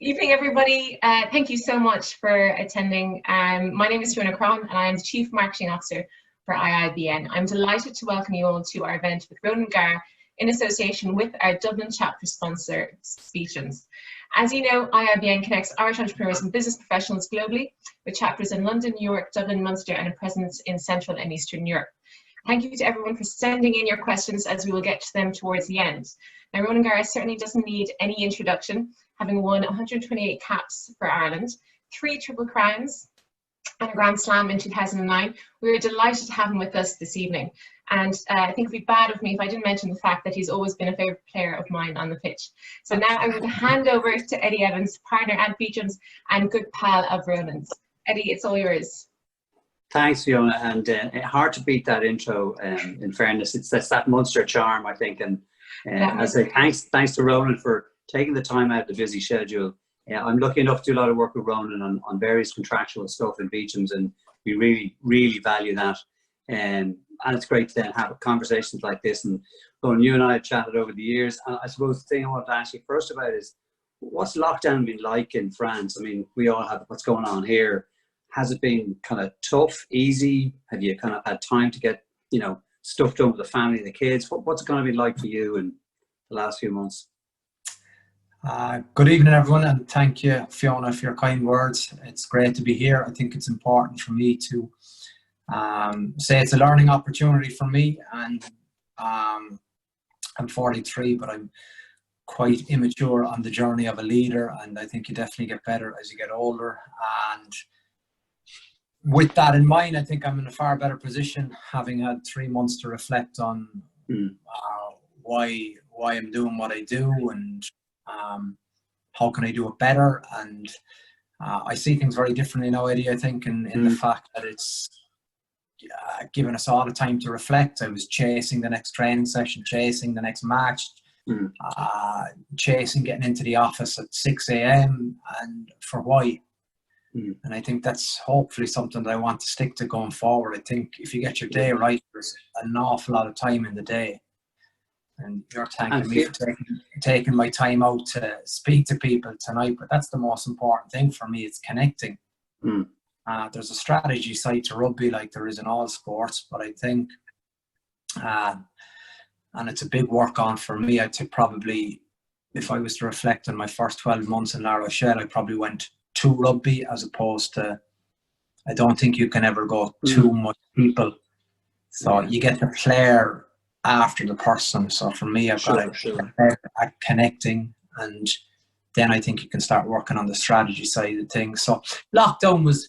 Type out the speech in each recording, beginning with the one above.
Evening, everybody. Thank you so much for attending. My name is Fiona Craughan, and I am the Chief Marketing Officer for IIBN. I'm delighted to welcome you all to our event with Ronan in association with our Dublin chapter sponsor, Speechens. As you know, IIBN connects Irish entrepreneurs and business professionals globally with chapters in London, New York, Dublin, Munster, and a presence in Central and Eastern Europe. Thank you to everyone for sending in your questions, as we will get to them towards the end. Now, Ronan certainly doesn't need any introduction, having won 128 caps for Ireland, 3 Triple Crowns, and a Grand Slam in 2009. We are delighted to have him with us this evening. And I think it would be bad of me if I didn't mention the fact that he's always been a favourite player of mine on the pitch. So now I'm going to hand over to Eddie Evans, partner at Beecham's and good pal of Ronan's. Eddie, it's all yours. Thanks, Fiona, and hard to beat that intro. In fairness, that's that Munster charm, I think. And I say thanks to Ronan for taking the time out of the busy schedule. I'm lucky enough to do a lot of work with Ronan on various contractual stuff in Beecham's, and we really value that. And it's great to then have conversations like this. And Ronan, you and I have chatted over the years. And I suppose the thing I want to ask you first about is, what's lockdown been like in France? I mean, we all have what's going on here. Has it been kind of tough, easy? Have you kind of had time to get, stuff done with the family, the kids? What's it going to be like for you in the last few months? Good evening, everyone, and thank you, Fiona, for your kind words. It's great to be here. I think it's important for me to say it's a learning opportunity for me, and I'm 43, but I'm quite immature on the journey of a leader, and I think you definitely get better as you get older. And with that in mind, I think I'm in a far better position, having had 3 months to reflect on why I'm doing what I do, and how can I do it better. And I see things very differently now, Eddie, I think, in the fact that it's given us all the time to reflect. I was chasing the next training session, chasing the next match, chasing getting into the office at 6 a.m. and for why? And I think that's hopefully something that I want to stick to going forward. I think if you get your day right, there's an awful lot of time in the day. And you're thanking me for taking my time out to speak to people tonight. But that's the most important thing for me. It's connecting. There's a strategy side to rugby like there is in all sports. But I think, and it's a big work on for me, I'd say probably, if I was to reflect on my first 12 months in La Rochelle, I probably went to rugby as opposed to, I don't think you can ever go too much people. So you get the player after the person. So for me, I've got to at connecting, and then I think you can start working on the strategy side of things. So lockdown was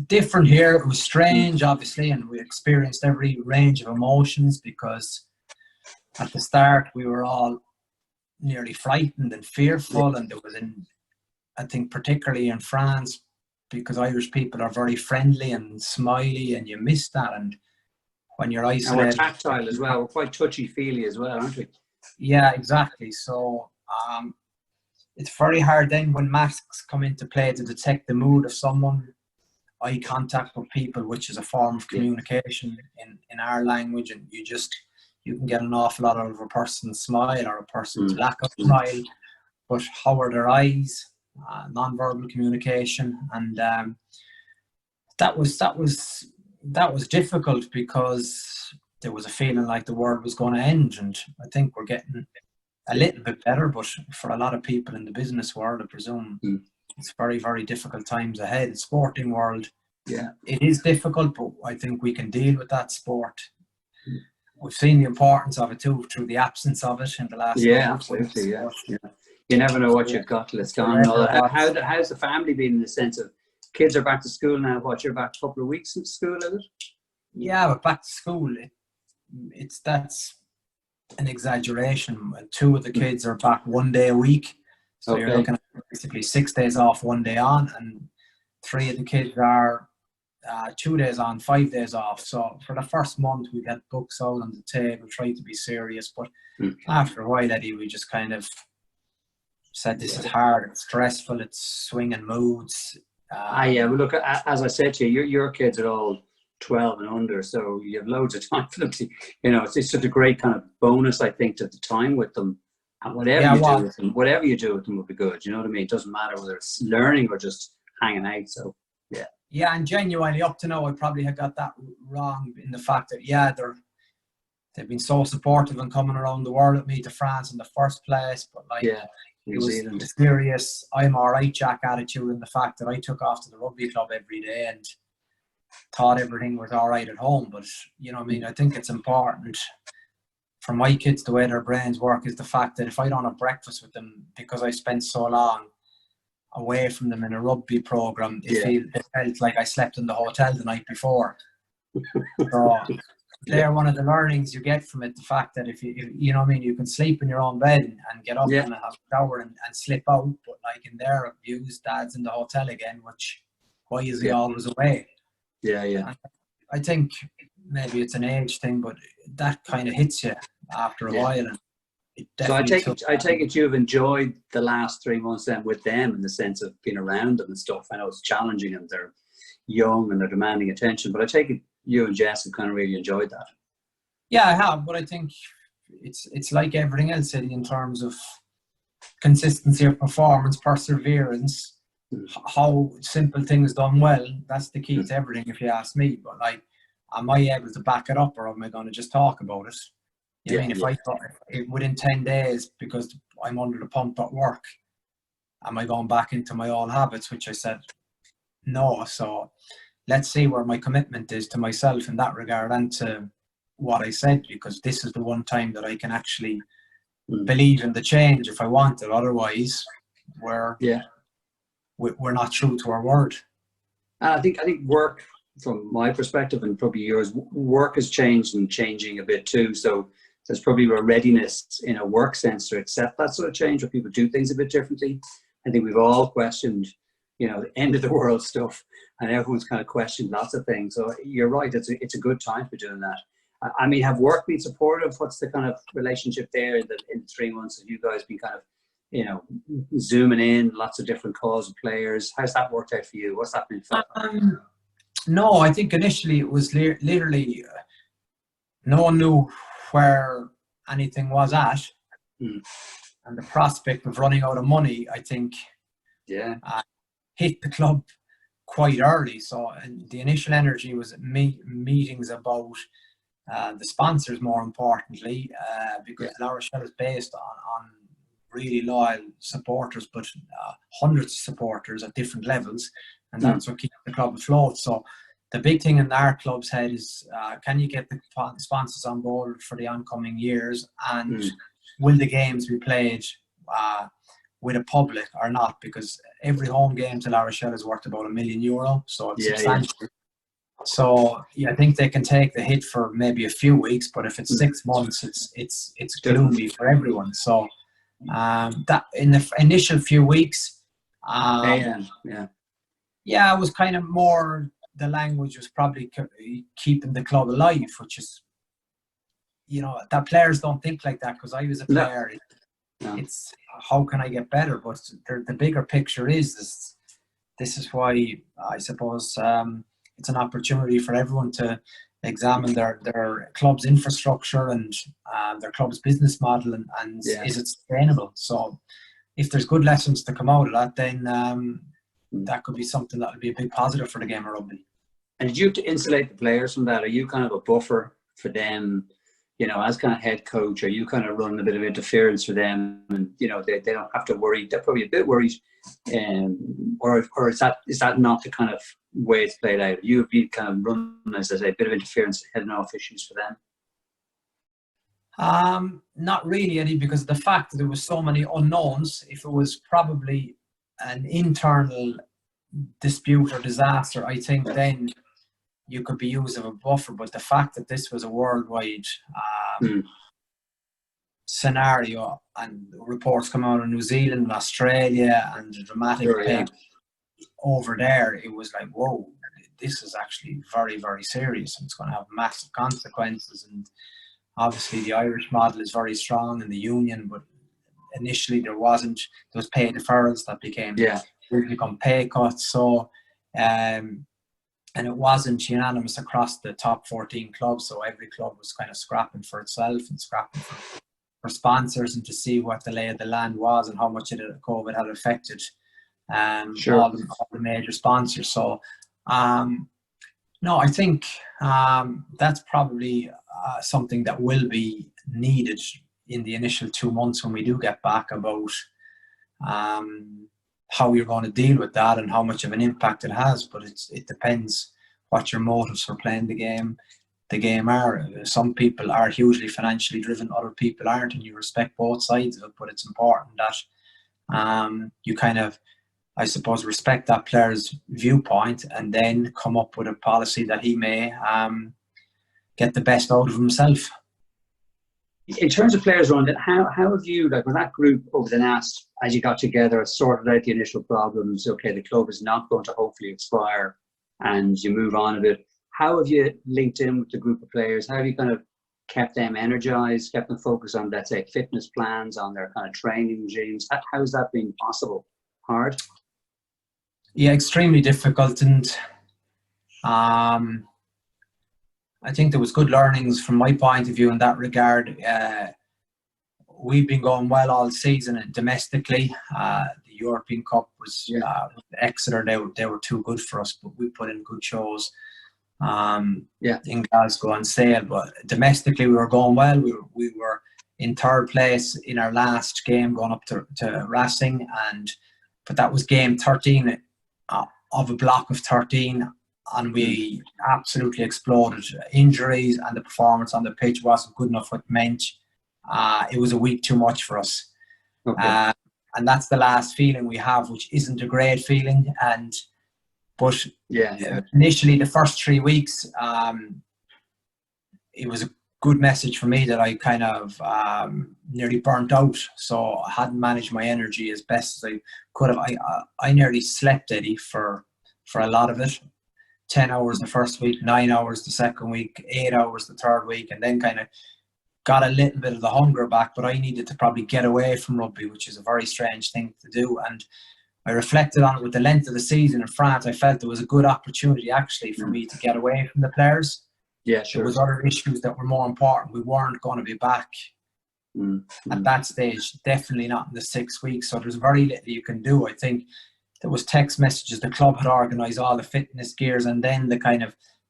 different here. It was strange, obviously, and we experienced every range of emotions, because at the start we were all nearly frightened and fearful, and there was I think particularly in France, because Irish people are very friendly and smiley, and you miss that. And when you're isolated, and we're tactile as well. We're quite touchy-feely as well, aren't we? Yeah, exactly. So it's very hard then when masks come into play to detect the mood of someone. Eye contact with people, which is a form of communication in our language, and you can get an awful lot out of a person's smile or a person's lack of smile. But how are their eyes? Non-verbal communication, and that was difficult, because there was a feeling like the world was going to end. And I think we're getting a little bit better, but for a lot of people in the business world, I presume it's very, very difficult times ahead. The sporting world, it is difficult, but I think we can deal with that. Sport, we've seen the importance of it too through the absence of it in the last absolutely. You never know what you've got till it's gone. How's the family been, in the sense of kids are back to school now? You're back a couple of weeks in school, is it? Yeah, but back to school, that's an exaggeration. 2 of the kids are back 1 day a week. So you're looking at basically 6 days off, 1 day on, and 3 of the kids are 2 days on, 5 days off. So for the first month, we had books out on the table, tried to be serious. But after a while, Eddie, we just kind of said, this is hard, it's stressful, it's swinging moods. Well, look, as I said to you, your kids are all 12 and under, so you have loads of time for them to, it's such a great kind of bonus, I think, to the time with them. And whatever you do with them will be good. You know what I mean? It doesn't matter whether it's learning or just hanging out. So yeah. Yeah, and genuinely up to now, I probably had got that wrong in the fact that they've been so supportive and coming around the world with me to France in the first place. But like, New it was Zealand. the serious I'm all right Jack attitude, and the fact that I took off to the rugby club every day and thought everything was all right at home. But you know what I mean? I think it's important for my kids, the way their brains work, is the fact that if I don't have breakfast with them because I spent so long away from them in a rugby program, it felt like I slept in the hotel the night before. So they're one of the learnings you get from it, the fact that if you know what I mean, you can sleep in your own bed and get up and have a shower and slip out, but like in their views, dad's in the hotel again, which why is he always away? And I think maybe it's an age thing, but that kind of hits you after a while. And it definitely I take it you've enjoyed the last 3 months then with them, in the sense of being around them and stuff. I know it's challenging and they're young and they're demanding attention, but I take it you and Jess have kind of really enjoyed that. Yeah, I have, but I think it's like everything else, Eddie, in terms of consistency of performance, perseverance, how simple things done well. That's the key to everything, if you ask me. But like, am I able to back it up, or am I going to just talk about it? I mean, if I thought within 10 days, because I'm under the pump at work, am I going back into my old habits? Which I said no. So let's see where my commitment is to myself in that regard and to what I said, because this is the one time that I can actually believe in the change if I want it. Otherwise, we're not true to our word. And I think work, from my perspective and probably yours, work has changed and changing a bit too. So there's probably a readiness in a work sense to accept that sort of change, where people do things a bit differently. I think we've all questioned, you know, the end of the world stuff, and everyone's kind of questioned lots of things. So you're right, it's a good time for doing that. I mean, have work been supportive? What's the kind of relationship there in the 3 months? Have you guys been kind of, you know, zooming in, lots of different calls of players? How's that worked out for you? What's that been for? No, I think initially it was literally no one knew where anything was at. And the prospect of running out of money, I think, hit the club quite early. So and the initial energy was meetings about the sponsors, more importantly, because La Rochelle is based on really loyal supporters, but hundreds of supporters at different levels, and that's what keeps the club afloat. So the big thing in our club's head is, can you get the sponsors on board for the oncoming years, and will the games be played with a public or not? Because every home game to La Rochelle is worth about €1 million, so it's substantial. So I think they can take the hit for maybe a few weeks, but if it's 6 months, it's gloomy for everyone. So that in the initial few weeks, it was kind of more, the language was probably keeping the club alive, which is, you know, that players don't think like that, because I was a player. It's how can I get better? But the bigger picture is this is why I suppose it's an opportunity for everyone to examine their club's infrastructure and their club's business model, and is it sustainable? So if there's good lessons to come out of that, then that could be something that would be a big positive for the game of rugby. And did you insulate the players from that? Are you kind of a buffer for them, you know, as kind of head coach? Are you kind of running a bit of interference for them, and you know they don't have to worry? They're probably a bit worried, or is that not the kind of way it's played out? You've been kind of running, as I say, a bit of interference, heading off issues for them. Not really, Eddie, because of the fact that there was so many unknowns. If it was probably an internal dispute or disaster, I think then you could be used as a buffer. But the fact that this was a worldwide scenario, and reports come out of New Zealand and Australia, and the dramatic over there, it was like, whoa, this is actually very, very serious, and it's going to have massive consequences. And obviously the Irish model is very strong in the union, but initially there was pay deferrals that became pay cuts. So and it wasn't unanimous across the top 14 clubs, so every club was kind of scrapping for itself and scrapping for for sponsors and to see what the lay of the land was and how much COVID had affected all the major sponsors. So, no, I think that's probably something that will be needed in the initial 2 months when we do get back, about how you're going to deal with that and how much of an impact it has. But it depends what your motives for playing the game are. Some people are hugely financially driven, other people aren't, and you respect both sides of it. But it's important that you kind of, I suppose, respect that player's viewpoint and then come up with a policy that he may get the best out of himself. In terms of players, Ronan, how have you, like with that group over the last, as you got together, sorted out the initial problems, okay, the club is not going to hopefully expire, and you move on a bit, how have you linked in with the group of players? How have you kind of kept them energized, kept them focused on, let's say, fitness plans, on their kind of training regimes? How has that been possible? Hard? Yeah, extremely difficult. And I think there was good learnings from my point of view in that regard. We've been going well all season domestically. The European Cup was Exeter. They were too good for us, but we put in good shows in Glasgow and Sale. But domestically, we were going well. We were in third place in our last game, going up to Racing, but that was game 13 of a block of 13. And we absolutely exploded. Injuries and the performance on the pitch wasn't good enough, which meant it was a week too much for us. Okay. And that's the last feeling we have, which isn't a great feeling. But initially, the first 3 weeks, it was a good message for me that I kind of nearly burnt out. So I hadn't managed my energy as best as I could have. I nearly slept, Eddie, for a lot of it. 10 hours the first week, 9 hours the second week, 8 hours the third week, and then kind of got a little bit of the hunger back. But I needed to probably get away from rugby, which is a very strange thing to do. And I reflected on it with the length of the season in France. I felt there was a good opportunity actually for me to get away from the players. Yeah, sure. There was other issues that were more important. We weren't going to be back at that stage, definitely not in the 6 weeks. So there's very little you can do. I think there was text messages. The club had organised all the fitness gears, and then the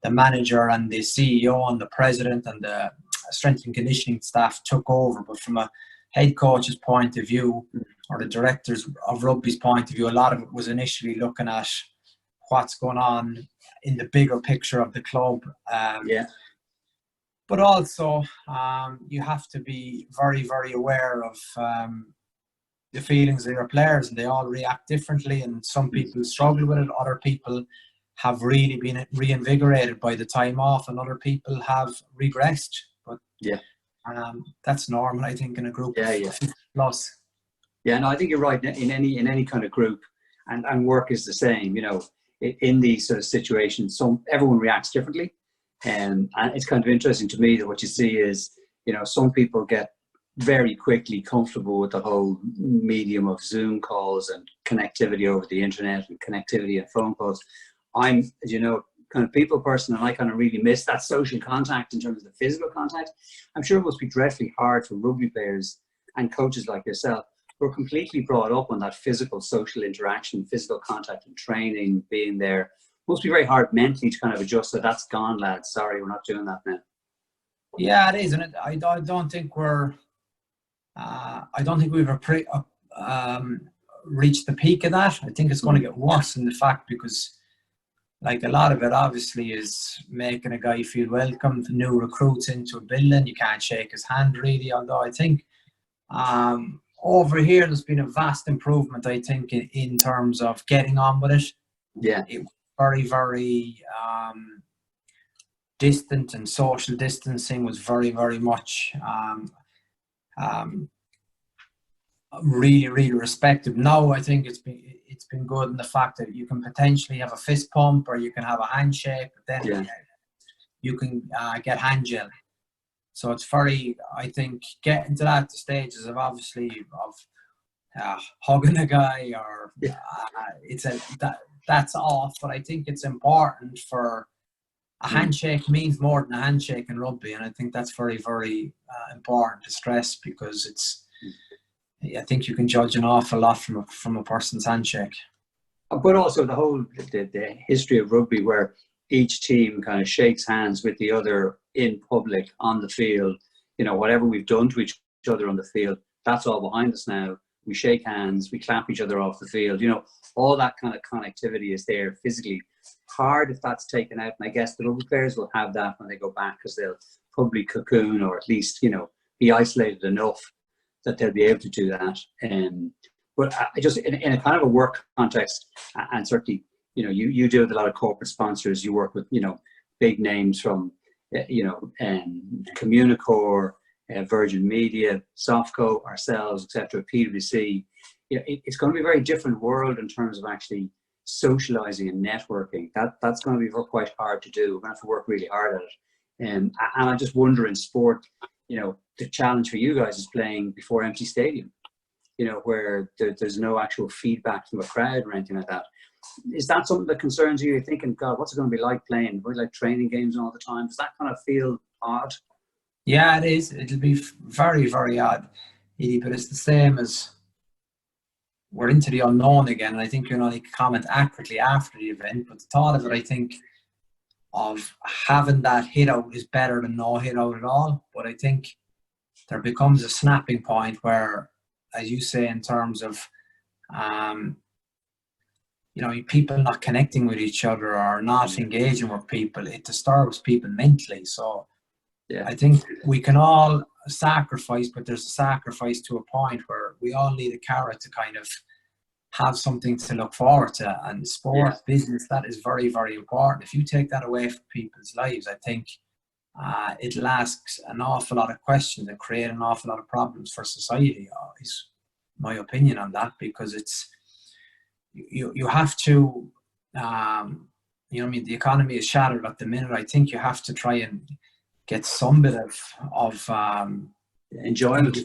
manager and the CEO and the president and the strength and conditioning staff took over. But from a head coach's point of view, or the directors of rugby's point of view, a lot of it was initially looking at what's going on in the bigger picture of the club. But also, you have to be very, very aware of the feelings of your players, and they all react differently. And some people struggle with it. Other people have really been reinvigorated by the time off, and other people have regressed. But that's normal, I think, in a group of 50 plus. Yeah, no, I think you're right. In any kind of group, and work is the same. You know, in these sort of situations, everyone reacts differently, and it's kind of interesting to me that what you see is, you know, some people get very quickly comfortable with the whole medium of Zoom calls and connectivity over the internet and connectivity and phone calls. I'm, as you know, kind of people person, and I kind of really miss that social contact in terms of the physical contact. I'm sure it must be dreadfully hard for rugby players and coaches like yourself who are completely brought up on that physical social interaction, physical contact and training, being there. Must be very hard mentally to kind of adjust that that's gone, lads. Sorry, we're not doing that now. Yeah, it is, and I don't think we've reached the peak of that. I think it's going to get worse in the fact, because like a lot of it obviously is making a guy feel welcome. The new recruits into a building, you can't shake his hand really, although I think over here there's been a vast improvement, I think, in terms of getting on with it. It was very, very distant, and social distancing was very, very much really, really respected. Now I think it's been good in the fact that you can potentially have a fist pump or you can have a handshake, but then you can get hand gel. So it's very, I think, getting to that stages of obviously of hugging a guy or that's off. But I think it's important for a handshake means more than a handshake in rugby, and I think that's very, very important to stress, because I think you can judge an awful lot from a person's handshake. But also the history of rugby, where each team kind of shakes hands with the other in public on the field. You know, whatever we've done to each other on the field, that's all behind us now. We shake hands, we clap each other off the field. You know, all that kind of connectivity is there physically. Hard if that's taken out, and I guess the rugby players will have that when they go back, because they'll probably cocoon, or at least, you know, be isolated enough that they'll be able to do that. But I just, in a kind of a work context, and certainly, you know, you deal with a lot of corporate sponsors. You work with, you know, big names from, you know, Communicore, Virgin Media, Softco, ourselves, etc., PwC. You know, it's going to be a very different world in terms of actually socializing and networking. That's going to be quite hard to do. We're going to have to work really hard at it. And I just wonder, in sport, you know, the challenge for you guys is playing before empty stadium, you know, where there's no actual feedback from a crowd or anything like that. Is that something that concerns you? You're thinking, God, what's it going to be like playing? We're like training games all the time. Does that kind of feel odd? Yeah, it is. It'll be very, very odd, Edie, but it's the same as we're into the unknown again. And I think you can only comment accurately after the event, but the thought of it, I think, of having that hit out is better than no hit out at all. But I think there becomes a snapping point where, as you say, in terms of, you know, people not connecting with each other or not engaging with people, it disturbs people mentally. So yeah, I think we can all sacrifice, but there's a sacrifice to a point where we all need a carrot to kind of have something to look forward to. And sport, business, that is very, very important. If you take that away from people's lives, I think it'll ask an awful lot of questions and create an awful lot of problems for society, is my opinion on that, because it's, you have to, you know, I mean, the economy is shattered at the minute. I think you have to try and get some bit of enjoyment.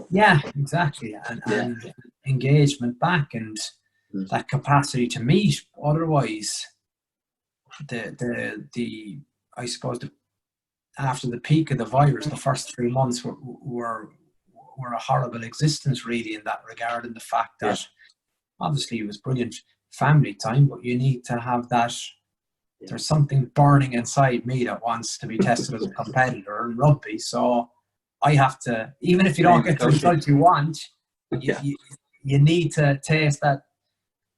Yeah, exactly. And engagement back, and that capacity to meet. Otherwise, the I suppose after the peak of the virus, the first 3 months were a horrible existence, really, in that regard, in the fact that obviously it was brilliant family time, but you need to have that. There's something burning inside me that wants to be tested as a competitor in rugby. So I have to, even if you don't get the result you want, you need to taste that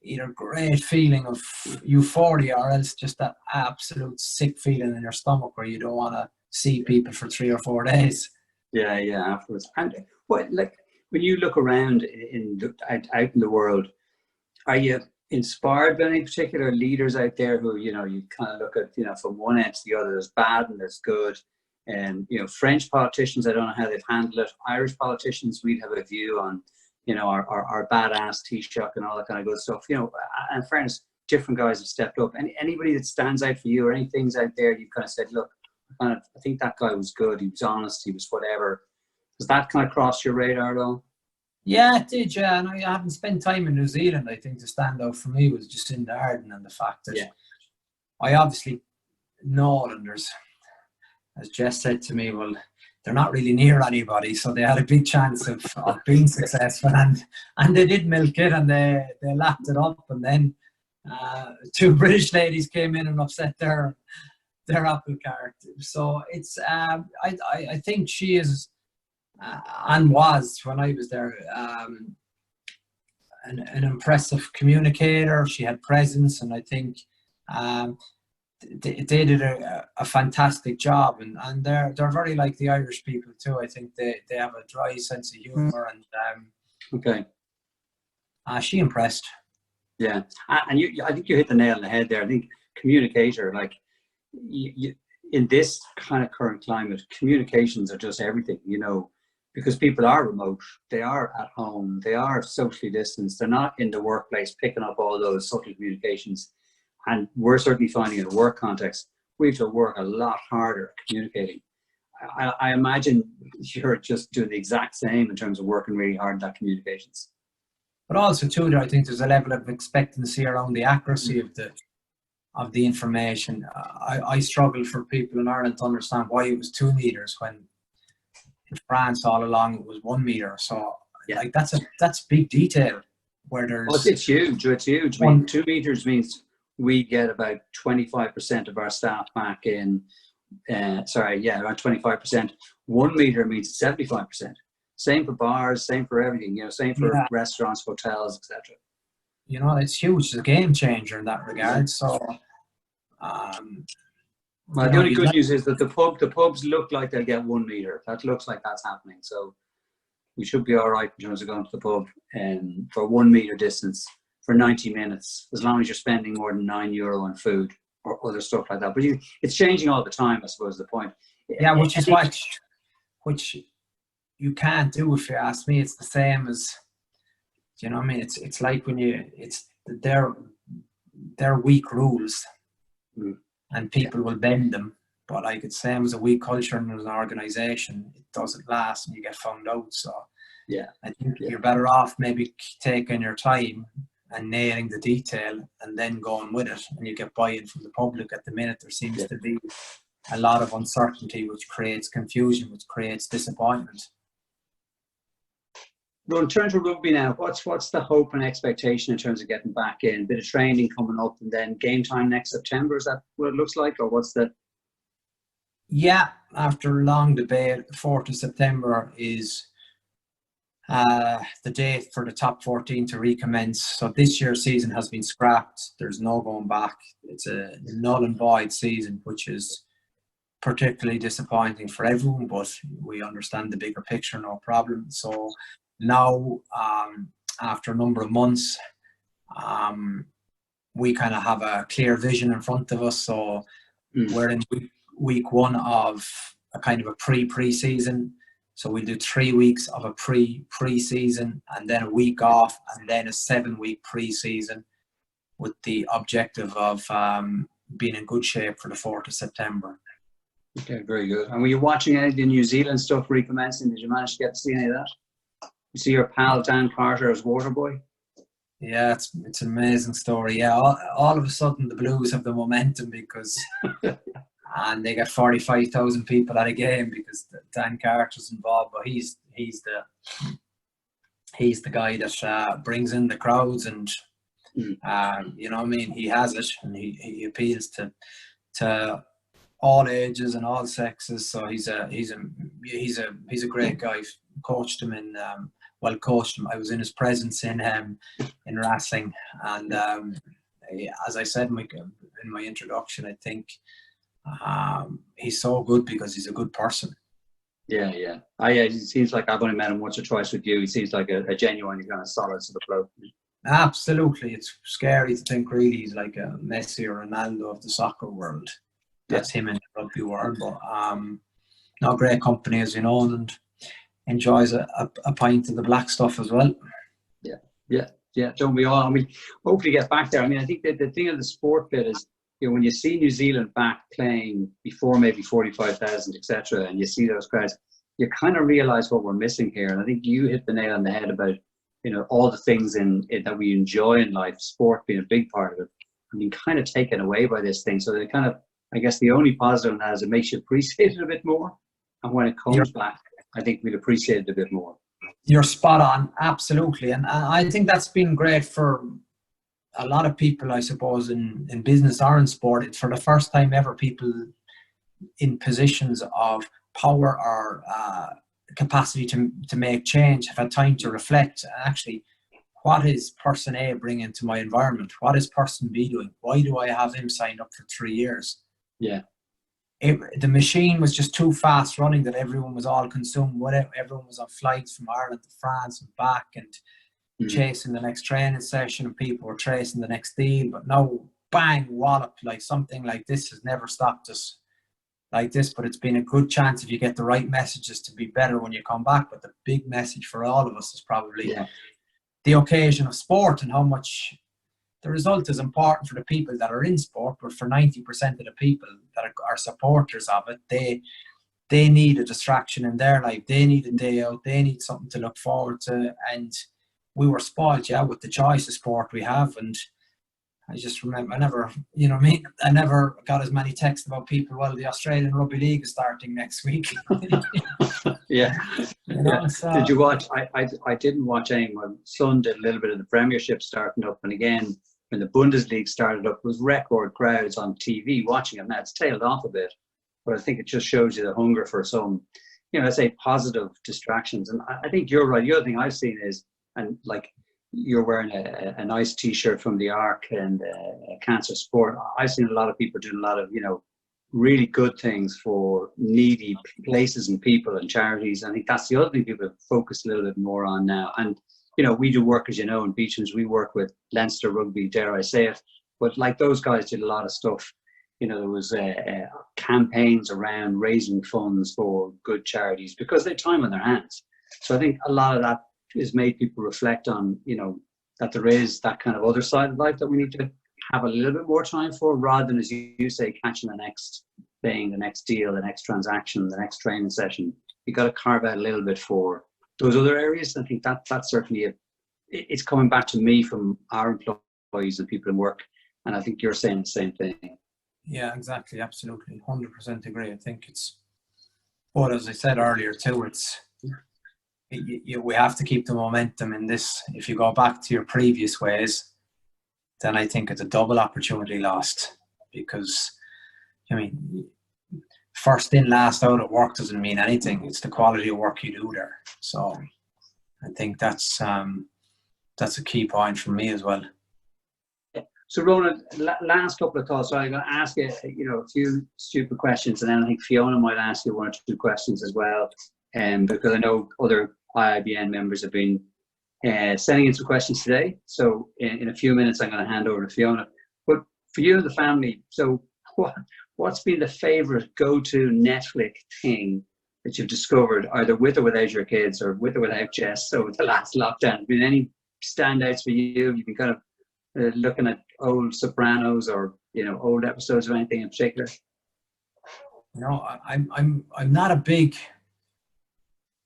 either great feeling of euphoria, or else just that absolute sick feeling in your stomach where you don't want to see people for 3 or 4 days. Yeah, afterwards. And what, like, when you look around out in the world, are you inspired by any particular leaders out there who, you know, you kind of look at, you know, from one end to the other, there's bad and there's good? And, you know, French politicians, I don't know how they've handled it. Irish politicians, we'd have a view on, you know, our badass Taoiseach and all that kind of good stuff. You know, and in fairness, different guys have stepped up. Anybody that stands out for you, or any things out there you've kind of said, look, I think that guy was good, he was honest, he was whatever. Does that kind of cross your radar at all? Yeah, it did, yeah. And I haven't spent time in New Zealand. I think the standout for me was just in the Arden, and the fact that I obviously know that there's, as Jess said to me, well, they're not really near anybody, so they had a big chance of being successful, and they did milk it, and they lapped it up, and then 2 British ladies came in and upset their apple cart. So it's I think she is and was, when I was there, an impressive communicator. She had presence, and I think they did a fantastic job, and they're very like the Irish people too. I think they have a dry sense of humour, and she impressed. Yeah, and I think you hit the nail on the head there. I think communicator, like, you, in this kind of current climate, communications are just everything, you know, because people are remote, they are at home, they are socially distanced, they're not in the workplace picking up all those subtle communications. And we're certainly finding in a work context, we have to work a lot harder at communicating. I imagine you're just doing the exact same in terms of working really hard at communications. But also too, I think there's a level of expectancy around the accuracy of the information. I struggle for people in Ireland to understand why it was 2 meters when in France all along it was 1 meter. So like that's big detail where there's. It's huge. It's huge. I mean, 2 meters means we get about 25% of our staff back in. Around 25%. 1 meter means 75%. Same for bars, same for everything. Same for restaurants, hotels, etc. It's huge. It's a game changer in that regard. So. Well, the only good news is that the pubs look like they'll get 1 meter. That looks like that's happening. So we should be all right in terms of going to the pub for 1 meter distance for 90 minutes, as long as you're spending more than €9 on food or other stuff like that. But it's changing all the time, I suppose, the point. Yeah, which you can't do, if you ask me. It's the same as, you know what I mean? It's like when they're weak rules. And people will bend them, but like it's same as a weak culture and as an organisation, it doesn't last and you get found out. So I think you're better off maybe taking your time and nailing the detail and then going with it, and you get buy-in from the public. At the minute there seems to be a lot of uncertainty, which creates confusion, which creates disappointment. Well, in terms of rugby now, what's the hope and expectation in terms of getting back in? A bit of training coming up and then game time next September. Is that what it looks like, or what's the? Yeah, after a long debate, 4th of September is the date for the top 14 to recommence. So this year's season has been scrapped. There's no going back. It's a null and void season, which is particularly disappointing for everyone, but we understand the bigger picture, no problem. So now, after a number of months, we kind of have a clear vision in front of us. So we're in week 1 of a kind of a pre-season. So we'll do 3 weeks of a pre-season and then a week off and then a 7-week pre-season with the objective of being in good shape for the 4th of September. Okay, very good. And were you watching any of the New Zealand stuff recommencing? Did you manage to get to see any of that? You see your pal Dan Carter as Waterboy? Yeah, it's an amazing story. Yeah, all of a sudden the Blues have the momentum because and they get 45,000 people at a game because Dan Carter's involved. But he's the guy that brings in the crowds, and you know what I mean. He has it, and he appeals to all ages and all sexes. So he's a great guy. Coached him in. I was in his presence in wrestling, and as I said in my introduction, I think he's so good because he's a good person. Yeah. He seems like I've only met him once or twice with you. He seems like a genuine kind of solid sort of bloke. Absolutely, it's scary to think really he's like a Messi or Ronaldo of the soccer world. That's him in the rugby world, but no, great company, as you know, and enjoys a pint of the black stuff as well. Yeah. Don't we all? I mean, hopefully get back there. I mean, I think that the thing of the sport bit is, when you see New Zealand back playing before maybe 45,000, etc., and you see those crowds, you kind of realise what we're missing here. And I think you hit the nail on the head about, all the things that we enjoy in life, sport being a big part of it, and being kind of taken away by this thing. So they kind of, I guess the only positive in that is it makes you appreciate it a bit more. And when it comes back, I think we'll appreciate it a bit more. You're spot on, absolutely. And I think that's been great for a lot of people, I suppose, in business or in sport. It's for the first time ever people in positions of power or capacity to make change have had time to reflect. Actually, what is person A bringing to my environment? What is person B doing? Why do I have him signed up for 3 years? Yeah. The machine was just too fast running that everyone was all consumed with it. Everyone was on flights from Ireland to France and back and chasing the next training session, and people were chasing the next deal. But now, bang, wallop, like something like this has never stopped us like this. But it's been a good chance if you get the right messages to be better when you come back. But the big message for all of us is probably the occasion of sport and how much the result is important for the people that are in sport, but for 90% of the people that are supporters of it, they need a distraction in their life. They need a day out. They need something to look forward to. And we were spoiled, with the choice of sport we have. And I just remember, I never, you know me, I never got as many texts about people, well, the Australian Rugby League is starting next week. Yeah. You know, Yeah. so, Did you watch? I didn't watch any. My son did a little bit of the Premiership starting up, and again when the Bundesliga started up, it was record crowds on TV watching it. Now it's tailed off a bit, but I think it just shows you the hunger for some, you know, let's say positive distractions. And I think you're right. The other thing I've seen is, and like you're wearing a nice T-shirt from the Arc and Cancer Sport. I've seen a lot of people doing a lot of, you know, really good things for needy places and people and charities. I think that's the other thing people focus a little bit more on now. And, you know, we do work, as you know, in Beecham's, we work with Leinster Rugby, dare I say it. But like those guys did a lot of stuff. You know, there was campaigns around raising funds for good charities because they have time on their hands. So I think a lot of that has made people reflect on, you know, that there is that kind of other side of life that we need to have a little bit more time for, rather than, as you say, catching the next thing, the next deal, the next transaction, the next training session. You got to carve out a little bit for those other areas. I think that's certainly it's coming back to me from our employees and people in work, and I think you're saying the same thing. Yeah, exactly, absolutely, 100% agree. I think it's, but as I said earlier too, we have to keep the momentum in this. If you go back to your previous ways, then I think it's a double opportunity lost, because, I mean, first in, last out at work doesn't mean anything. It's the quality of work you do there. So I think that's a key point for me as well. So Ronan, last couple of thoughts. So I'm going to ask you, you know, a few stupid questions, and then I think Fiona might ask you one or two questions as well, because I know other IIBN members have been sending in some questions today. So in a few minutes, I'm going to hand over to Fiona. But for you and the family, so what's been the favorite go-to Netflix thing that you've discovered, either with or without your kids, or with or without Jess, over the last lockdown? Been any standouts for you? You've been kind of looking at old Sopranos, or, you know, old episodes of anything in particular? No, I'm not a big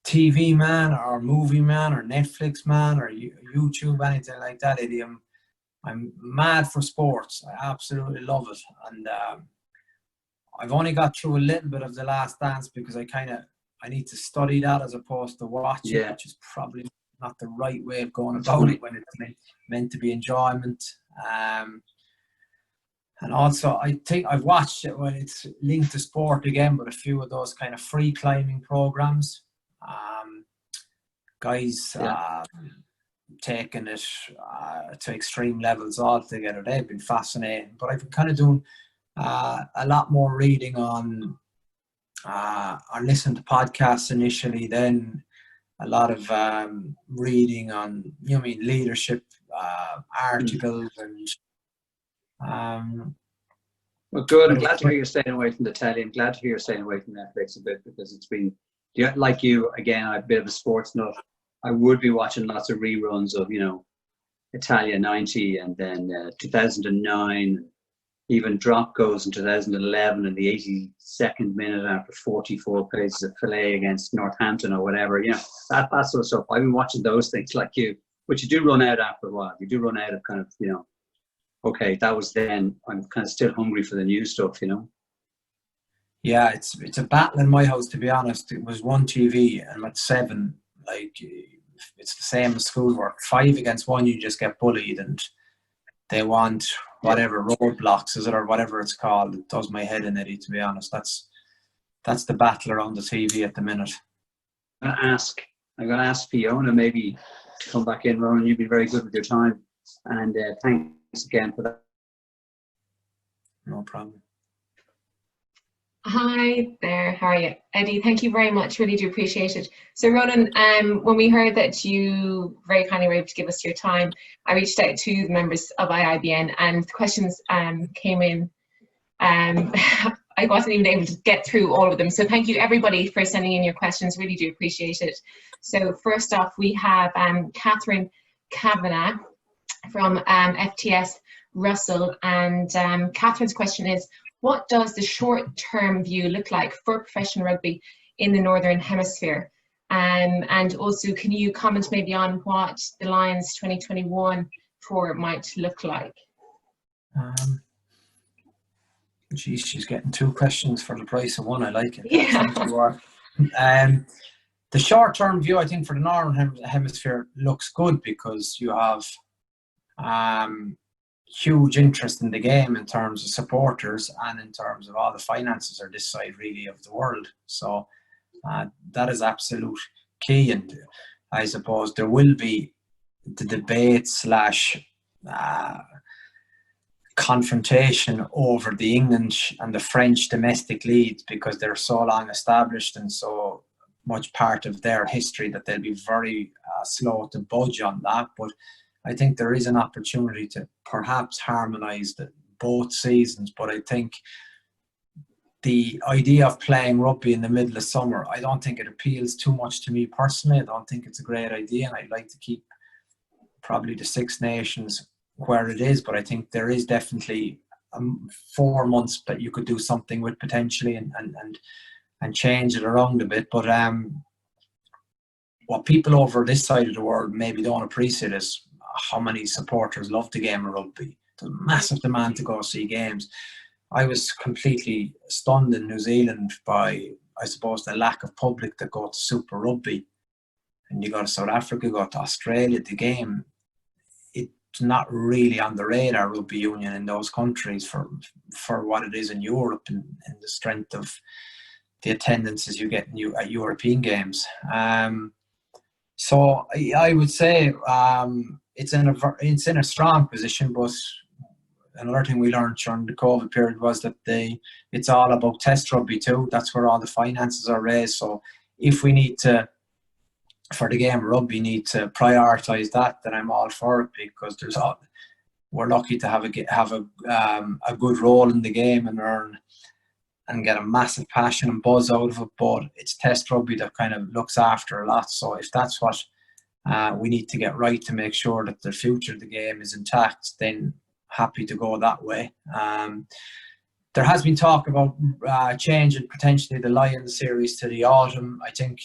TV man or movie man or Netflix man or YouTube, anything like that, Eddie. I'm mad for sports. I absolutely love it. And I've only got through a little bit of The Last Dance because I need to study that as opposed to watch it, which is probably not the right way of going about it when it's meant to be enjoyment. And also, I think I've watched it when it's linked to sport again, but a few of those kind of free climbing programs. Guys taking it to extreme levels altogether. They've been fascinating. But I've been kind of doing a lot more reading on, or listening to podcasts initially, then a lot of reading on, you know, leadership articles and. Well, good. I'm glad to hear you're staying away from the telly. I'm glad to hear you're staying away from Netflix a bit, because it's been, like you, again, I'm a bit of a sports nut. I would be watching lots of reruns of, you know, Italia 90 and then 2009. Even Drop goes in 2011 in the 82nd minute after 44 paces of filet against Northampton or whatever. You know, that sort of stuff. I've been watching those things like you, but you do run out after a while. You do run out of kind of, you know, okay, that was then. I'm kind of still hungry for the new stuff, you know. Yeah, it's a battle in my house, to be honest. It was one TV, and at 7, like, it's the same as schoolwork. 5 against 1, you just get bullied, and they want whatever roadblocks, is it, or whatever it's called. It does my head in, Eddie, to be honest. That's the battle around the TV at the minute. I'm going to ask Fiona maybe to come back in. Ronan, you've been very good with your time, and thanks again for that. No problem. Hi there, how are you? Eddie, thank you very much, really do appreciate it. So Ronan, when we heard that you very kindly were able to give us your time, I reached out to the members of IIBN, and the questions came in. I wasn't even able to get through all of them. So thank you everybody for sending in your questions, really do appreciate it. So first off, we have Catherine Kavanagh from FTS Russell, and Catherine's question is, what does the short-term view look like for professional rugby in the Northern Hemisphere? And also, can you comment maybe on what the Lions 2021 tour might look like? Geez, she's getting 2 questions for the price of 1. I like it. Yeah. The short-term view, I think, for the Northern Hemisphere looks good because you have huge interest in the game in terms of supporters and in terms of all the finances are this side really of the world. So that is absolute key. And I suppose there will be the debate / confrontation over the English and the French domestic leagues because they're so long established and so much part of their history that they'll be very slow to budge on that. But I think there is an opportunity to perhaps harmonise both seasons. But I think the idea of playing rugby in the middle of summer, I don't think it appeals too much to me personally. I don't think it's a great idea, and I'd like to keep probably the Six Nations where it is. But I think there is definitely 4 months that you could do something with potentially and change it around a bit. But what people over this side of the world maybe don't appreciate is how many supporters love the game of rugby. There's a massive demand to go see games. I was completely stunned in New Zealand by, I suppose, the lack of public that go to Super Rugby. And you go to South Africa, you go to Australia, the game, it's not really on the radar, rugby union in those countries for what it is in Europe and the strength of the attendances you get at European games. So I would say it's in a strong position, but another thing we learned during the COVID period was that it's all about test rugby too. That's where all the finances are raised. So if we need to, for the game of rugby, need to prioritise that, then I'm all for it because we're lucky to have a good role in the game and earn and get a massive passion and buzz out of it. But it's test rugby that kind of looks after a lot. So if that's what we need to get right to make sure that the future of the game is intact, then happy to go that way. There has been talk about changing potentially the Lions series to the autumn. I think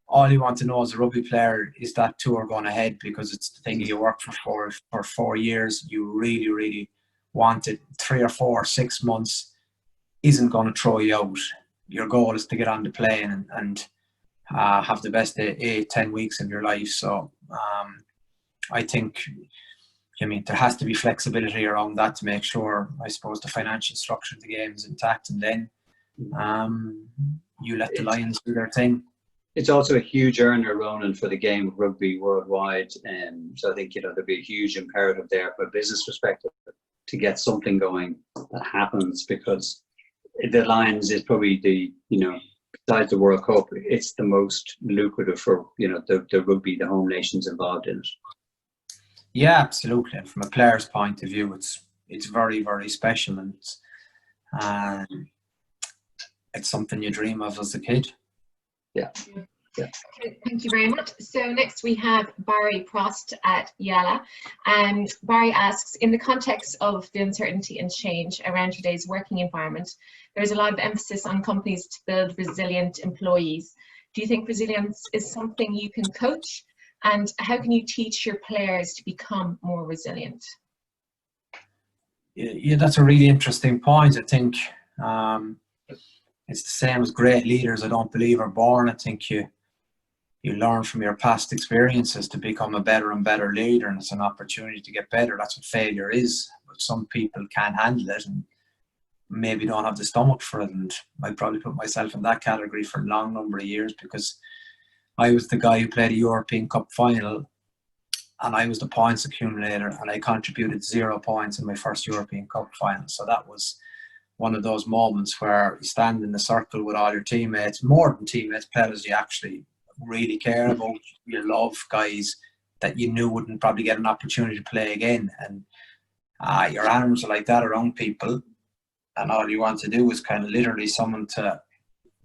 all you want to know as a rugby player is that tour going ahead because it's the thing you work for 4 years. You really, really want it. 3 or 4 or 6 months isn't going to throw you out. Your goal is to get on the plane and have the best 8-10 weeks of your life. So I think, there has to be flexibility around that to make sure, I suppose, the financial structure of the game is intact, and then you let the Lions do their thing. It's also a huge earner, Ronan, for the game of rugby worldwide. So I think, there'll be a huge imperative there from a business perspective to get something going that happens, because the Lions is probably besides the World Cup, it's the most lucrative for, the rugby, the home nations involved in it. Yeah, absolutely. And from a player's point of view, it's very, very special, and it's something you dream of as a kid. Yeah. Okay, thank you very much. So next we have Barry Prost at Yala. Barry asks, in the context of the uncertainty and change around today's working environment, there's a lot of emphasis on companies to build resilient employees. Do you think resilience is something you can coach? And how can you teach your players to become more resilient? Yeah, that's a really interesting point. I think it's the same as great leaders, I don't believe, are born. I think you learn from your past experiences to become a better and better leader, and it's an opportunity to get better. That's what failure is. But some people can't handle it and maybe don't have the stomach for it. And I'd probably put myself in that category for a long number of years, because I was the guy who played a European Cup final, and I was the points accumulator, and I contributed 0 points in my first European Cup final. So that was one of those moments where you stand in the circle with all your teammates, more than teammates, players you actually really care about, you love, guys that you knew wouldn't probably get an opportunity to play again. And your arms are like that around people, and all you want to do is kind of literally someone to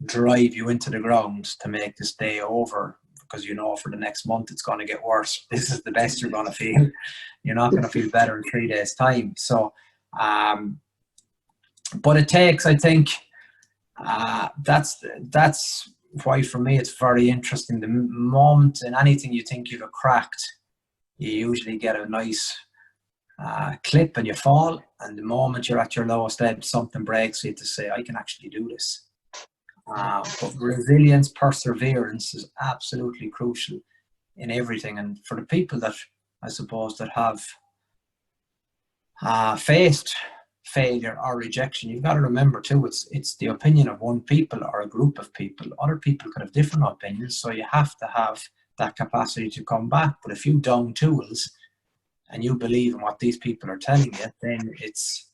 drive you into the ground to make this day over, because for the next month it's going to get worse. This is the best you're going to feel. You're not going to feel better in 3 days' time. So but it takes, I think, that's why for me it's very interesting. The moment in anything you think you've cracked, you usually get a nice clip and you fall, and the moment you're at your lowest ebb, something breaks you to say, I can actually do this. But resilience, perseverance is absolutely crucial in everything. And for the people that, I suppose, that have faced failure or rejection, you've got to remember too, it's the opinion of one people or a group of people. Other people could have different opinions, so you have to have that capacity to come back. But if you down tools and you believe in what these people are telling you, then it's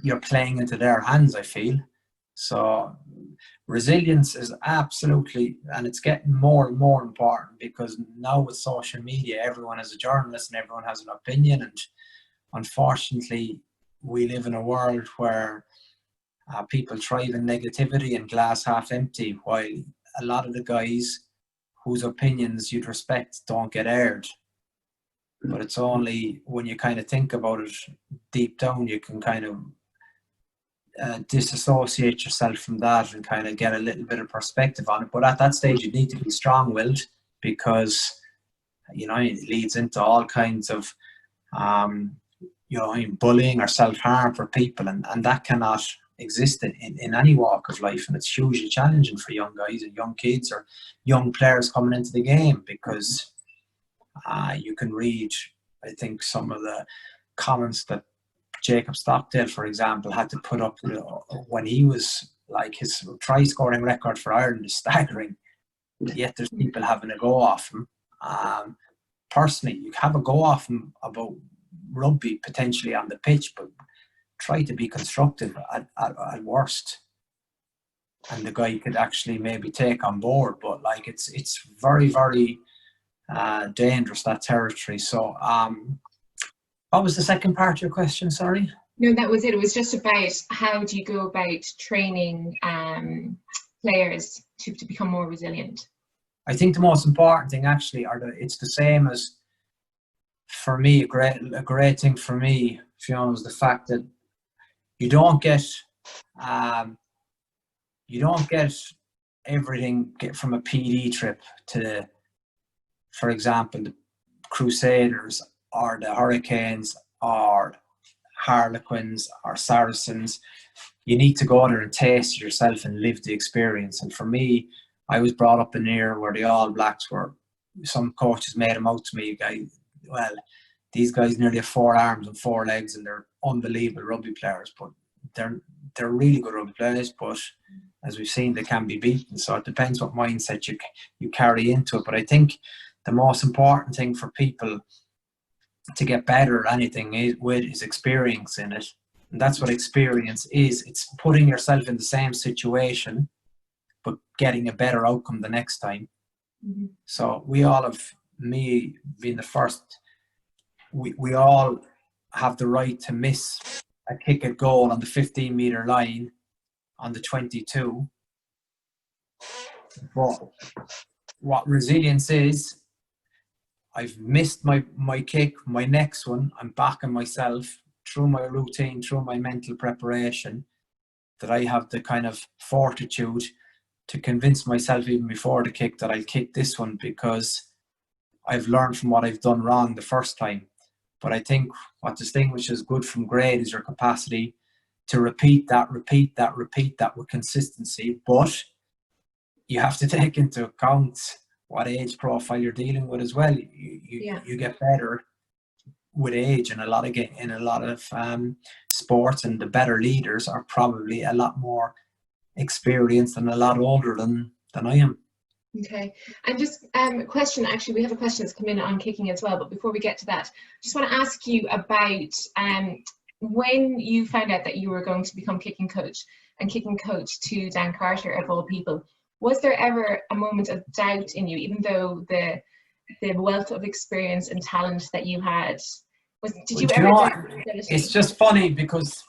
you're playing into their hands, I feel. So resilience is absolutely, and it's getting more and more important, because now with social media, everyone is a journalist and everyone has an opinion. And unfortunately, we live in a world where people thrive in negativity and glass half empty, while a lot of the guys whose opinions you'd respect don't get aired. But it's only when you kind of think about it deep down, you can kind of disassociate yourself from that and kind of get a little bit of perspective on it. But at that stage, you need to be strong-willed, because, you know, it leads into all kinds of, you know, bullying or self-harm for people, and that cannot exist in any walk of life. And it's hugely challenging for young guys and young kids or young players coming into the game, because you can read, I think, some of the comments that Jacob Stockdale, for example, had to put up when he was, like, his try scoring record for Ireland is staggering, yet there's people having a go off him. Personally, you have a go off him about rugby potentially on the pitch, but try to be constructive at worst, and the guy could actually maybe take on board. But like, it's very, very dangerous, that territory. So what was the second part of your question, sorry? No, that was it. It was just about how do you go about training players to become more resilient? I think the most important thing actually it's the same as, for me, a great thing for me, Fiona, was the fact that you don't get everything from a PD trip to, for example, the Crusaders or the Hurricanes or Harlequins or Saracens. You need to go there and taste yourself and live the experience. And for me, I was brought up in here where the All Blacks were, some coaches made them out to me, well, these guys nearly have 4 arms and 4 legs and they're unbelievable rugby players, but they're really good rugby players, but as we've seen, they can be beaten. So it depends what mindset you carry into it. But I think the most important thing for people to get better at anything is experience in it. And that's what experience is. It's putting yourself in the same situation, but getting a better outcome the next time. Mm-hmm. So we all have, me being the first, we all have the right to miss a kick at goal on the 15-metre line on the 22. But what resilience is, I've missed my kick, my next one, I'm backing myself through my routine, through my mental preparation, that I have the kind of fortitude to convince myself even before the kick that I'll kick this one, because I've learned from what I've done wrong the first time. But I think what distinguishes good from great is your capacity to repeat that with consistency. But you have to take into account what age profile you're dealing with as well. You get better with age in a lot of sports, and the better leaders are probably a lot more experienced and a lot older than I am. Okay, and just a question, actually we have a question that's come in on kicking as well, but before we get to that, just want to ask you about when you found out that you were going to become kicking coach to Dan Carter of all people. Was there ever a moment of doubt in you, even though the wealth of experience and talent that you had? Did you ever doubt? It's just funny because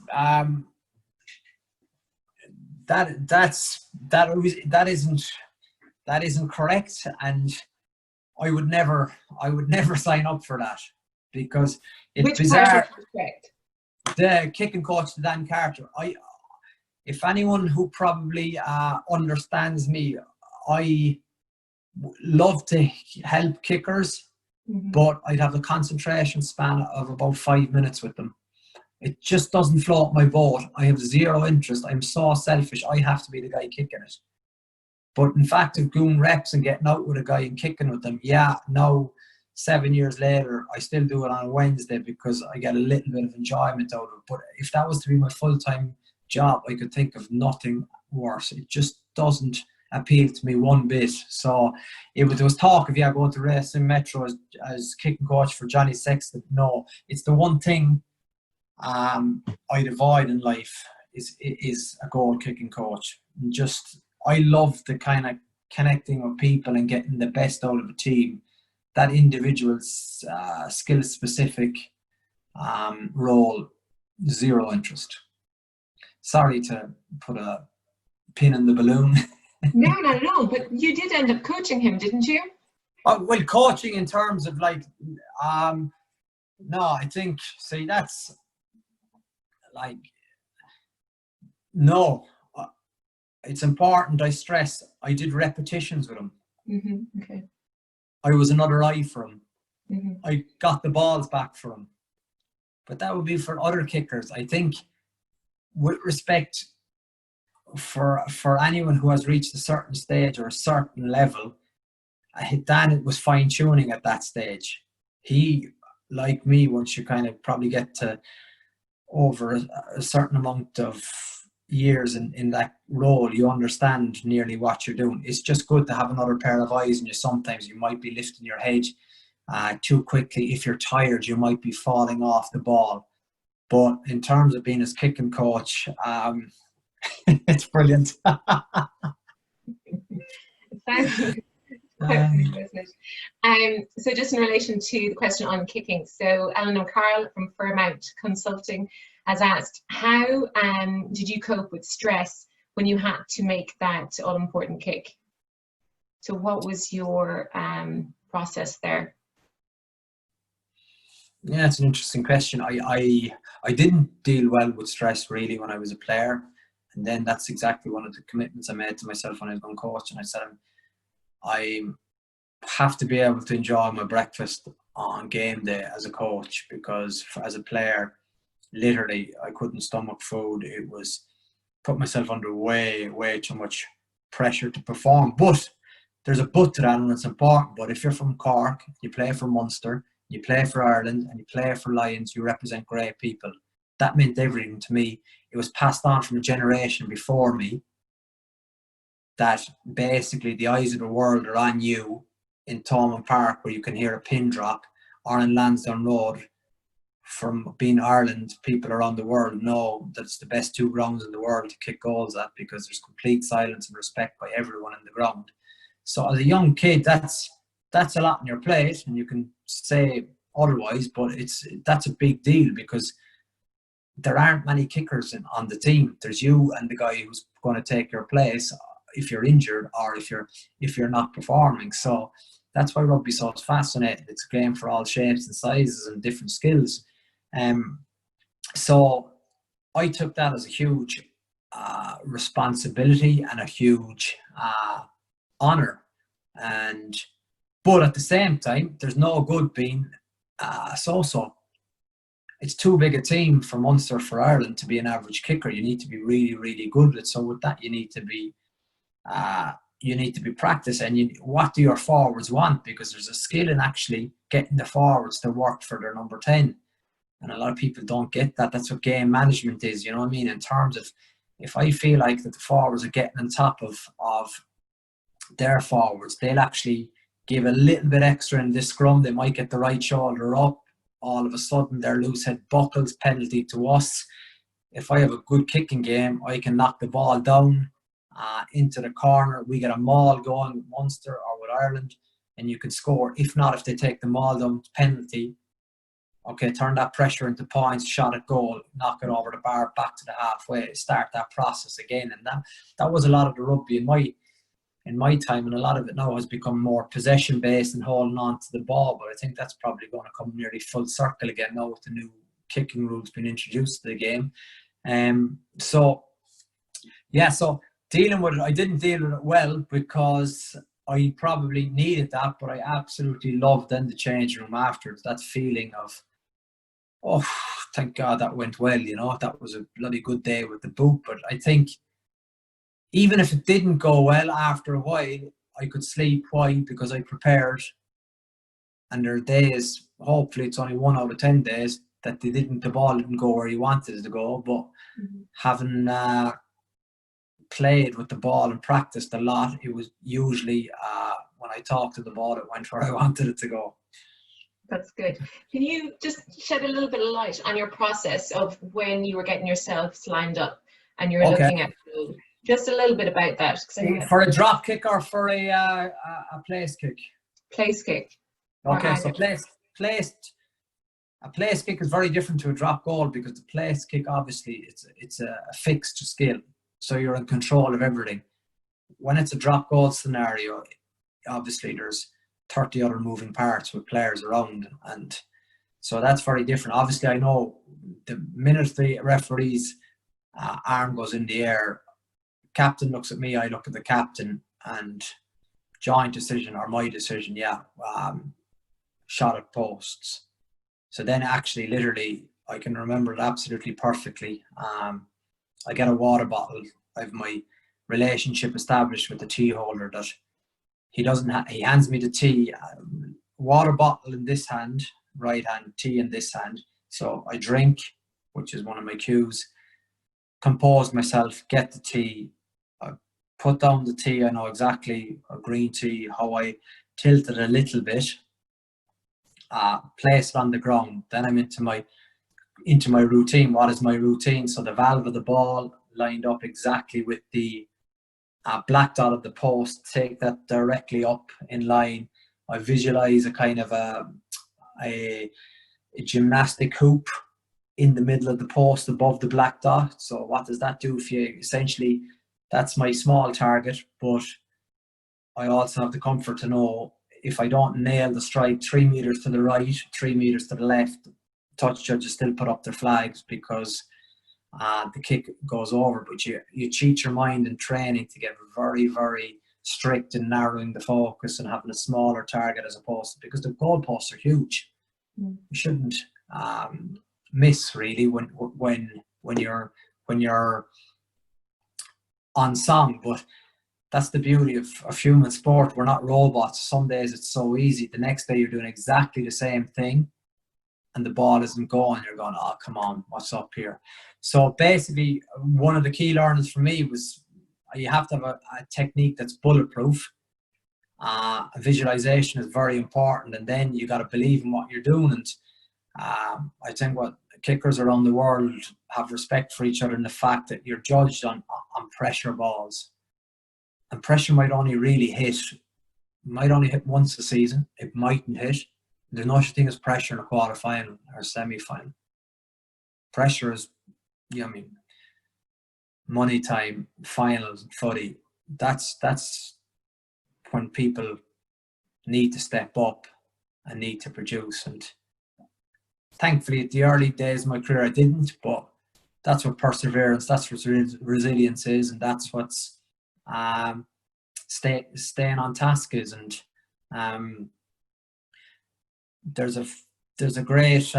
that isn't correct, and I would never sign up for that, because it's Which bizarre. part is correct? The kicking coach to Dan Carter. If anyone who probably understands me, I love to help kickers, but I'd have a concentration span of about 5 minutes with them. It just doesn't float my boat. I have zero interest. I'm so selfish. I have to be the guy kicking it. But in fact, of doing reps and getting out with a guy and kicking with them, yeah, now 7 years later, I still do it on a Wednesday because I get a little bit of enjoyment out of it. But if that was to be my full-time job, I could think of nothing worse. It just doesn't appeal to me one bit. So there was talk of going to Racing Metro as kicking coach for Johnny Sexton. No, it's the one thing I'd avoid in life is a goal kicking coach. And just I love the kind of connecting with people and getting the best out of a team. That individual's skill specific role, zero interest. Sorry to put a pin in the balloon. No, not at all. But you did end up coaching him, didn't you? Well, coaching in terms of like, no, I think, see, that's like, no. It's important, I stress, I did repetitions with him. Okay. I was another eye for him. Mm-hmm. I got the balls back for him. But that would be for other kickers. I think with respect for anyone who has reached a certain stage or a certain level, Dan was fine-tuning at that stage. He, like me, once you kind of probably get to over a certain amount of years in that role, you understand nearly what you're doing. It's just good to have another pair of eyes on you. Sometimes you might be lifting your head too quickly. If you're tired, you might be falling off the ball. But in terms of being his kicking coach, it's brilliant. So just in relation to the question on kicking, so Eleanor Carl from Fairmount Consulting has asked, how did you cope with stress when you had to make that all-important kick? So what was your process there? Yeah, it's an interesting question. I didn't deal well with stress really when I was a player, and then that's exactly one of the commitments I made to myself when I was going coach. And I said, I have to be able to enjoy my breakfast on game day as a coach, because as a player, literally I couldn't stomach food. It was put myself under way too much pressure to perform. But there's a but to that, and it's important. But if you're from Cork, you play for Munster, you play for Ireland, and you play for Lions, you represent great people. That meant everything to me. It was passed on from a generation before me that basically the eyes of the world are on you in Thomond Park, where you can hear a pin drop, or in Lansdowne Road. From being Ireland, people around the world know that it's the best two grounds in the world to kick goals at, because there's complete silence and respect by everyone in the ground. So as a young kid, that's a lot on your plate, and you can say otherwise, but that's a big deal, because there aren't many kickers on the team. There's you and the guy who's going to take your place if you're injured or if you're not performing. So that's why rugby's so fascinating. It's a game for all shapes and sizes and different skills. So I took that as a huge responsibility and a huge honour. But at the same time, there's no good being so-so. It's too big a team for Munster, for Ireland to be an average kicker. You need to be really, really good at it. So with that, you need to be practicing. What do your forwards want? Because there's a skill in actually getting the forwards to work for their number 10. And a lot of people don't get that. That's what game management is, you know what I mean? In terms of, if I feel like that the forwards are getting on top of their forwards, they'll actually give a little bit extra in this scrum. They might get the right shoulder up. All of a sudden, their loose head buckles, penalty to us. If I have a good kicking game, I can knock the ball down into the corner. We get a maul going with Munster or with Ireland, and you can score. If not, if they take the maul down, penalty. Okay, turn that pressure into points, shot at goal, knock it over the bar, back to the halfway, start that process again. And that was a lot of the rugby in my time, and a lot of it now has become more possession based and holding on to the ball. But I think that's probably going to come nearly full circle again now with the new kicking rules being introduced to the game. So dealing with it, I didn't deal with it well, because I probably needed that, but I absolutely loved then the changing room afterwards. That feeling of, oh, thank God that went well, you know, that was a bloody good day with the boot. But I think even if it didn't go well after a while, I could sleep. Why? Because I prepared. And there are days, hopefully it's only 1 out of 10 days, that the ball didn't go where you wanted it to go. But having played with the ball and practiced a lot, it was usually when I talked to the ball, it went where I wanted it to go. That's good. Can you just shed a little bit of light on your process of when you were getting yourselves lined up and you were looking at just a little bit about that? For a drop kick or for a place kick? Place kick. Okay, so a place kick is very different to a drop goal, because the place kick, obviously, it's a fixed skill. So you're in control of everything. When it's a drop goal scenario, obviously there's 30 other moving parts with players around, and so that's very different. Obviously, I know the minute the referee's arm goes in the air, captain looks at me, I look at the captain, and joint decision, or my decision, shot at posts. So then actually, literally, I can remember it absolutely perfectly. I get a water bottle. I have my relationship established with the tea holder that he hands me the tea, water bottle in this hand, right hand, tea in this hand. So I drink, which is one of my cues, compose myself, get the tea, I put down the tea. I know exactly a green tea, how I tilt it a little bit, place it on the ground. Then I'm into my routine. What is my routine? So the valve of the ball lined up exactly with the black dot of the post, take that directly up in line. I visualize a kind of a gymnastic hoop in the middle of the post above the black dot. So what does that do for you? Essentially, that's my small target, but I also have the comfort to know if I don't nail the strike 3 meters to the right, 3 meters to the left, touch judges still put up their flags because the kick goes over. But you cheat your mind in training to get very, very strict in narrowing the focus and having a smaller target, as opposed to, because the goalposts are huge. You shouldn't miss really when you're on song. But that's the beauty of human sport. We're not robots. Some days it's so easy. The next day you're doing exactly the same thing and the ball isn't going. You're going, oh, come on, what's up here? So basically, one of the key learnings for me was you have to have a technique that's bulletproof. Visualization is very important, and then you got to believe in what you're doing. And I think what kickers around the world have respect for each other in the fact that you're judged on pressure balls. And pressure might only hit once a season. It mightn't hit. There's no such thing as pressure in a quarter-final or semi-final. Pressure is, money time, finals, footy. That's when people need to step up and need to produce. And thankfully, at the early days of my career, I didn't. But that's what perseverance, that's what resilience is, and that's what's staying on task is. And there's a great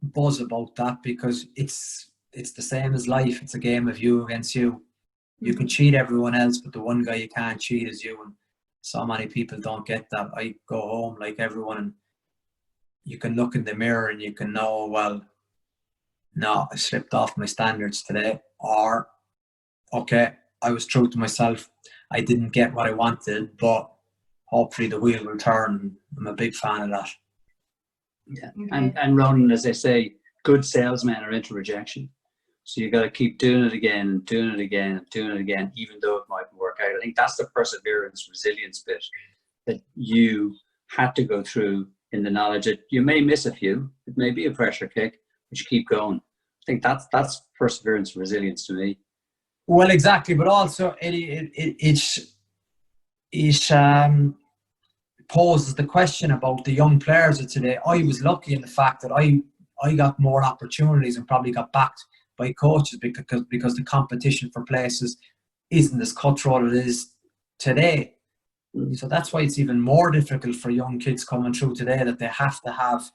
buzz about that, because it's the same as life. It's a game of you against you. You can cheat everyone else, but the one guy you can't cheat is you. And so many people don't get that. I go home like everyone, and you can look in the mirror and you can know, well, no, I slipped off my standards today, or okay, I was true to myself. I didn't get what I wanted, but hopefully the wheel will turn. I'm a big fan of that. Yeah, and Ronan, as they say, good salesmen are into rejection. So you got to keep doing it again and doing it again and doing it again, even though it mightn't work out. I think that's the perseverance, resilience bit that you had to go through, in the knowledge that you may miss a few. It may be a pressure kick, but you keep going. I think that's perseverance and resilience to me. Well, exactly, but also it poses the question about the young players of today. I was lucky in the fact that I got more opportunities and probably got backed by coaches because the competition for places isn't as cutthroat as it is today. So that's why it's even more difficult for young kids coming through today, that they have to have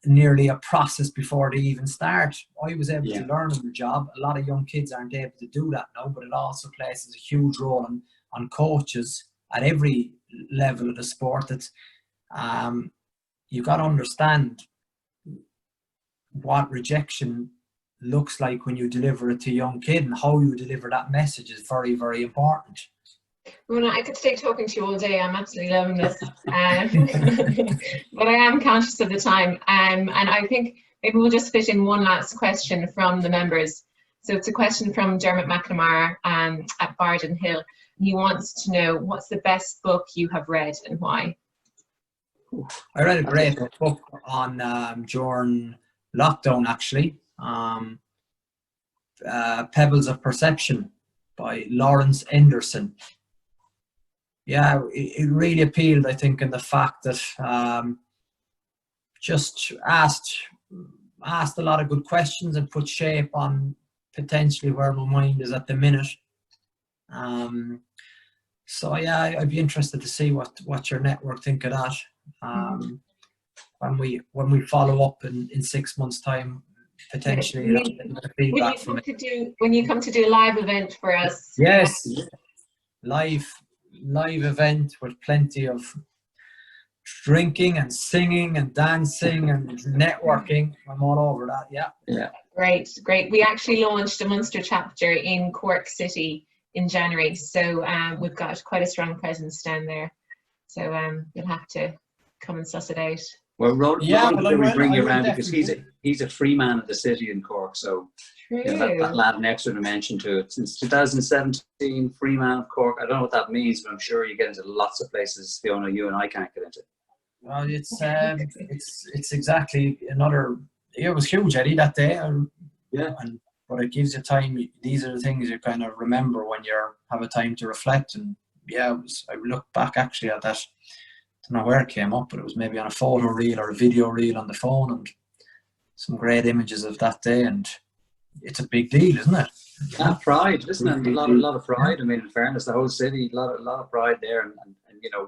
nearly a process before they even start. I was able to learn on the job. A lot of young kids aren't able to do that now, but it also places a huge role on coaches at every level of the sport. That you've got to understand what rejection looks like when you deliver it to a young kid, and how you deliver that message is very, very important. Ronan, I could stay talking to you all day. I'm absolutely loving this. But I am conscious of the time. And I think maybe we'll just fit in one last question from the members. So it's a question from Dermot McNamara at Bardon Hill. He wants to know, what's the best book you have read and why? I read a great book on during lockdown, actually. Pebbles of Perception by Lawrence Anderson. Yeah, it really appealed, I think, in the fact that just asked a lot of good questions and put shape on potentially where my mind is at the minute. So yeah, I'd be interested to see what your network think of that. When we follow up in 6 months' time, potentially feedback from it. When you come to do a live event for us? Yes, live event with plenty of drinking and singing and dancing and networking. I'm all over that. Yeah. Great. We actually launched a Munster chapter in Cork City in January, so we've got quite a strong presence down there. So you'll have to come and suss it out. Well, Ronan, we bring you around because he's a free man of the city in Cork, so that'll add an extra dimension to it. Since 2017, free man of Cork. I don't know what that means, but I'm sure you get into lots of places, Fiona, you and I can't get into. Well, it's exactly another. It was huge, Eddie, that day. But it gives you time. These are the things you kind of remember when you have a time to reflect. And I look back actually at that. I don't know where it came up, but it was maybe on a photo reel or a video reel on the phone, and some great images of that day. And it's a big deal, isn't it? Pride, isn't it? A lot of pride. I mean, in fairness, the whole city, a lot of pride there, and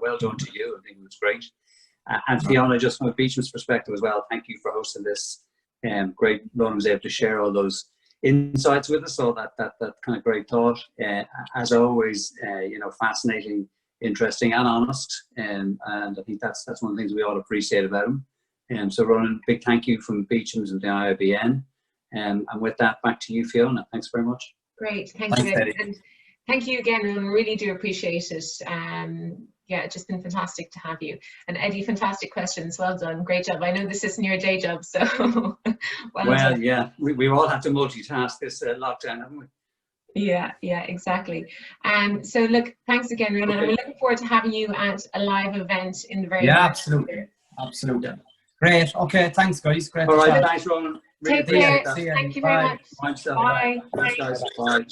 well done to you. I think it was great. And Fiona, just from a Beecham's perspective as well, thank you for hosting this. Great. Ronan was able to share all those insights with us, all that kind of great thought. As always, fascinating, interesting and honest, and I think that's one of the things we all appreciate about him. So Ronan, big thank you from Beecham's and the IIBN, and with that, back to you, Fiona. Thanks very much. Great, thank you, and thank you again, Ronan. Really do appreciate it. It's just been fantastic to have you. And Eddie, fantastic questions. Well done, great job. I know this isn't your day job, so well done. Yeah, we all have to multitask this lockdown, haven't we? Yeah, exactly. So look, thanks again, Ronan. Okay. We're looking forward to having you at a live event in the very absolutely. Great. Okay, thanks guys. Great. All right, thanks Ronan. Take care. Thank you very much. Bye. Bye. Bye.